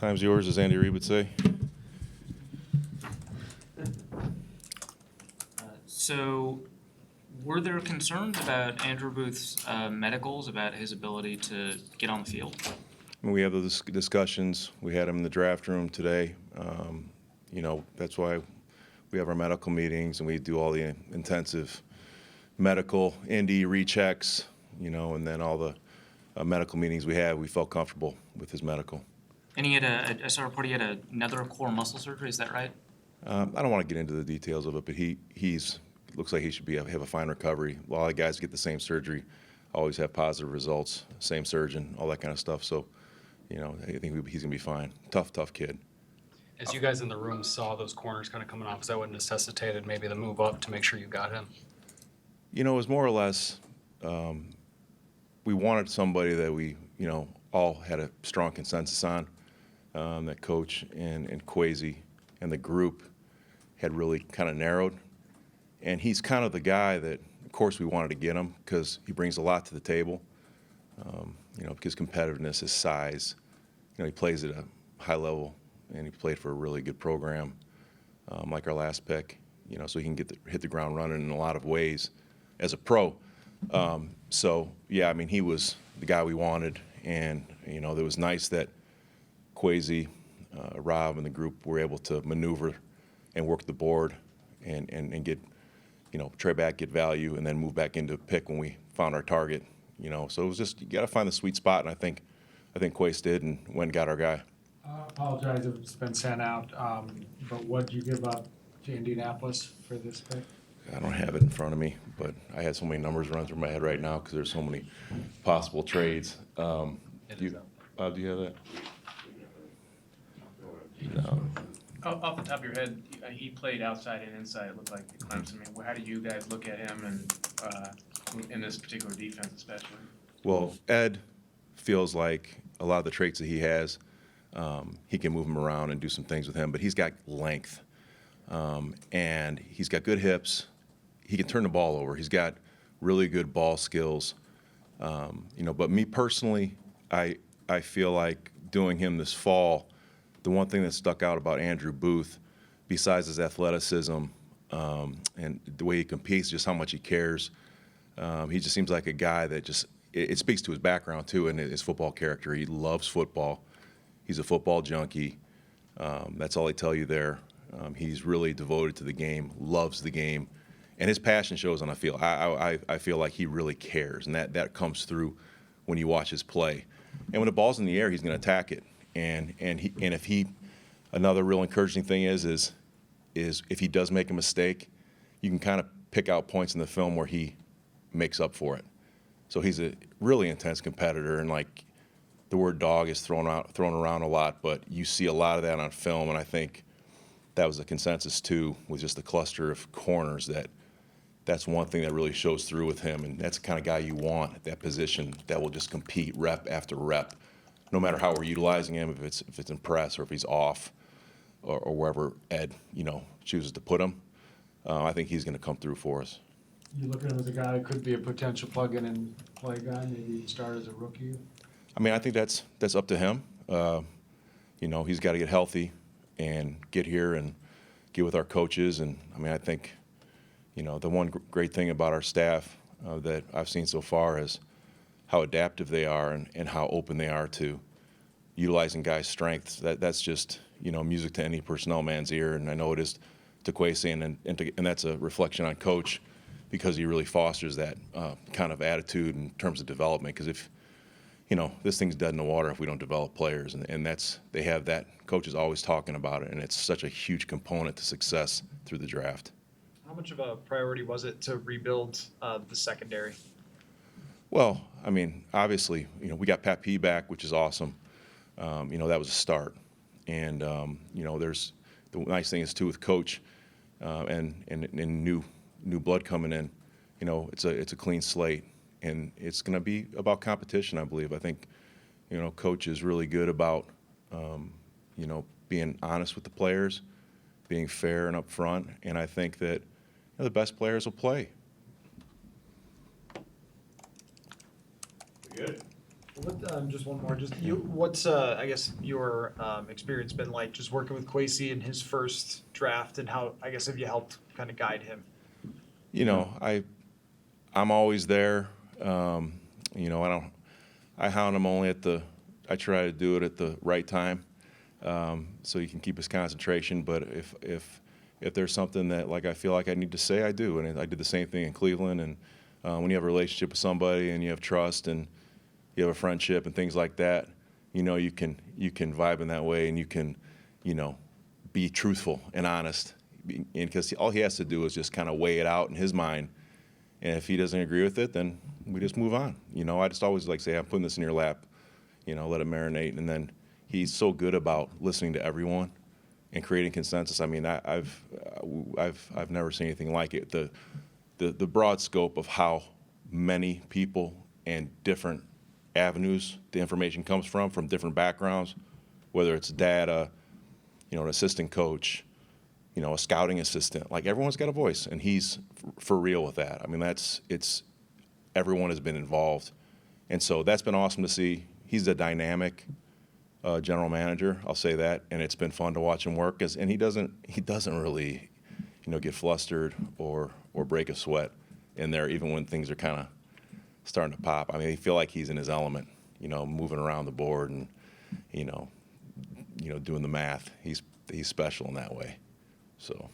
Time's yours, as Andy Reid would say. So, were there concerns about Andrew Booth's medicals, about his ability to get on the field? When we have those discussions, we had him in the draft room today. That's why we have our medical meetings and we do all the intensive medical, Indy rechecks, and then all the medical meetings we had. We felt comfortable with his medical. And he had I saw a report he had another core muscle surgery. Is that right? I don't want to get into the details of it, but he's looks like he should have a fine recovery. A lot of guys get the same surgery, always have positive results, same surgeon, all that kind of stuff. So, I think he's gonna be fine. Tough kid. As you guys in the room saw those corners kind of coming off, is that what necessitated maybe the move up to make sure you got him? It was more or less, we wanted somebody that we, all had a strong consensus on, that coach and Kwesi and the group had really kind of narrowed. And he's kind of the guy that, of course, we wanted to get him because he brings a lot to the table. Because competitiveness, his size, he plays at a high level, and he played for a really good program, like our last pick. So he can hit the ground running in a lot of ways as a pro. He was the guy we wanted, and it was nice that Kwesi, Rob, and the group were able to maneuver and work the board and get, trade back, get value, and then move back into pick when we found our target. So it was just, you got to find the sweet spot, and I think Kwesi did, and went and got our guy. I apologize if it's been sent out, but what did you give up to Indianapolis for this pick? I don't have it in front of me, but I had so many numbers run through my head right now because there's so many possible trades. Do you have that? No. Off the top of your head, he played outside and inside, it looked like, at Clemson. I mean, how do you guys look at him and in this particular defense especially? Well, Ed feels like a lot of the traits that he has, he can move him around and do some things with him, but he's got length, and he's got good hips. He can turn the ball over. He's got really good ball skills. But me personally, I feel like doing him this fall, the one thing that stuck out about Andrew Booth, besides his athleticism and the way he competes, just how much he cares, he just seems like a guy that just, it speaks to his background too and his football character. He loves football. He's a football junkie. That's all I tell you there. He's really devoted to the game, loves the game, and his passion shows on the field. I feel like he really cares, and that comes through when you watch his play. And when the ball's in the air, he's going to attack it. And if he, another real encouraging thing is if he does make a mistake, you can kind of pick out points in the film where he makes up for it. So he's a really intense competitor, and like the word dog is thrown around a lot, but you see a lot of that on film, and I think that was the consensus too, with just the cluster of corners, that's one thing that really shows through with him, and that's the kind of guy you want at that position that will just compete rep after rep, no matter how we're utilizing him, if it's in press or if he's off or wherever Ed chooses to put him. I think he's going to come through for us. You look at him as a guy that could be a potential plug-in and play guy, maybe even start as a rookie? I mean, I think that's up to him. He's got to get healthy and get here and get with our coaches. And, I mean, I think, the one great thing about our staff that I've seen so far is how adaptive they are and how open they are to utilizing guys' strengths. That's just, music to any personnel man's ear, and I know it is to Kwesi, and that's a reflection on Coach, because he really fosters that kind of attitude in terms of development. Because if, this thing's dead in the water if we don't develop players, and they have that. Coach is always talking about it, and it's such a huge component to success through the draft. How much of a priority was it to rebuild the secondary? Well, I mean, obviously, we got Pat P back, which is awesome. That was a start, and there's the nice thing is too with Coach and new blood coming in. It's a clean slate, and it's going to be about competition, I believe. I think, Coach is really good about, being honest with the players, being fair and upfront, and I think that the best players will play. Good. What Just one more. Just what's I guess your experience been like just working with Kwesi in his first draft, and how I guess have you helped kind of guide him? You know, I'm always there. You know, I hound him only I try to do it at the right time, so he can keep his concentration. But if there's something that like I feel like I need to say, I do. And I did the same thing in Cleveland. And when you have a relationship with somebody and you have trust and you have a friendship and things like that, you know, you can vibe in that way, and you can, you know, be truthful and honest. And because all he has to do is just kind of weigh it out in his mind. And if he doesn't agree with it, then we just move on. You know, I just always like say, I'm putting this in your lap, you know, let it marinate. And then he's so good about listening to everyone and creating consensus. I mean, I've never seen anything like it. The broad scope of how many people and different avenues the information comes from different backgrounds, whether it's data, you know, an assistant coach, you know, a scouting assistant. Like everyone's got a voice, and he's for real with that. I mean, everyone has been involved, and so that's been awesome to see. He's a dynamic general manager, I'll say that, and it's been fun to watch him work. And he doesn't really, you know, get flustered or break a sweat in there, even when things are kind of starting to pop. I mean, I feel like he's in his element, you know, moving around the board and, you know, doing the math. He's special in that way. So.